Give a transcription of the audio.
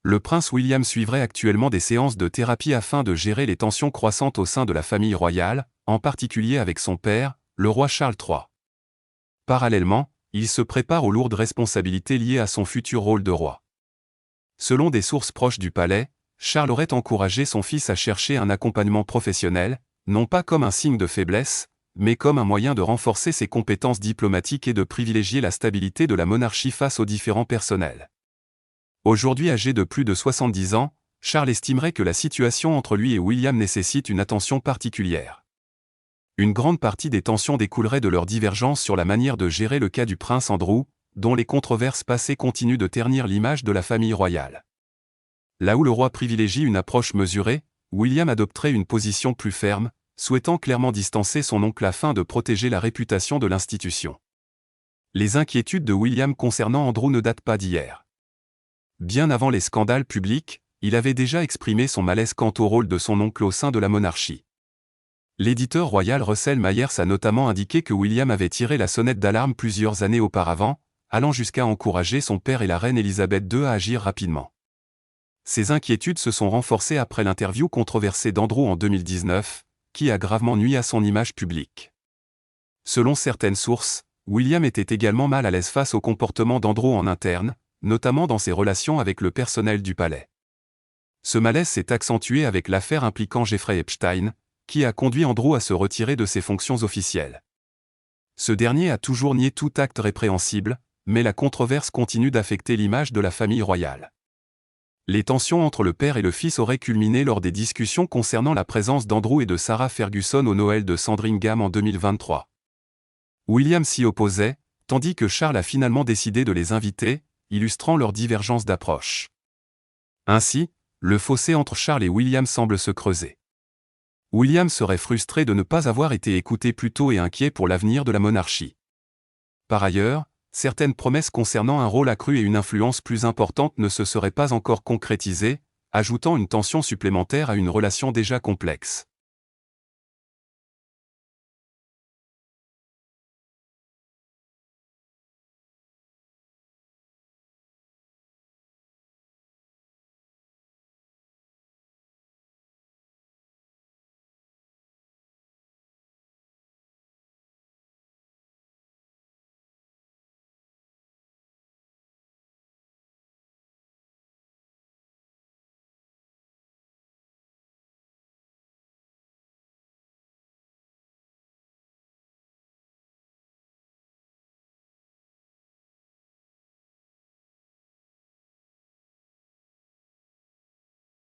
Le prince William suivrait actuellement des séances de thérapie afin de gérer les tensions croissantes au sein de la famille royale, en particulier avec son père, le roi Charles III. Parallèlement, il se prépare aux lourdes responsabilités liées à son futur rôle de roi. Selon des sources proches du palais, Charles aurait encouragé son fils à chercher un accompagnement professionnel, non pas comme un signe de faiblesse, mais comme un moyen de renforcer ses compétences diplomatiques et de privilégier la stabilité de la monarchie face aux différents personnels. Aujourd'hui âgé de plus de 70 ans, Charles estimerait que la situation entre lui et William nécessite une attention particulière. Une grande partie des tensions découlerait de leur divergence sur la manière de gérer le cas du prince Andrew, dont les controverses passées continuent de ternir l'image de la famille royale. Là où le roi privilégie une approche mesurée, William adopterait une position plus ferme, souhaitant clairement distancer son oncle afin de protéger la réputation de l'institution. Les inquiétudes de William concernant Andrew ne datent pas d'hier. Bien avant les scandales publics, il avait déjà exprimé son malaise quant au rôle de son oncle au sein de la monarchie. L'éditeur royal Russell Myers a notamment indiqué que William avait tiré la sonnette d'alarme plusieurs années auparavant, allant jusqu'à encourager son père et la reine Elisabeth II à agir rapidement. Ces inquiétudes se sont renforcées après l'interview controversée d'Andrew en 2019, qui a gravement nui à son image publique. Selon certaines sources, William était également mal à l'aise face au comportement d'Andrew en interne, notamment dans ses relations avec le personnel du palais. Ce malaise s'est accentué avec l'affaire impliquant Jeffrey Epstein, qui a conduit Andrew à se retirer de ses fonctions officielles. Ce dernier a toujours nié tout acte répréhensible, mais la controverse continue d'affecter l'image de la famille royale. Les tensions entre le père et le fils auraient culminé lors des discussions concernant la présence d'Andrew et de Sarah Ferguson au Noël de Sandringham en 2023. William s'y opposait, tandis que Charles a finalement décidé de les inviter, illustrant leur divergence d'approche. Ainsi, le fossé entre Charles et William semble se creuser. William serait frustré de ne pas avoir été écouté plus tôt et inquiet pour l'avenir de la monarchie. Par ailleurs, certaines promesses concernant un rôle accru et une influence plus importante ne se seraient pas encore concrétisées, ajoutant une tension supplémentaire à une relation déjà complexe.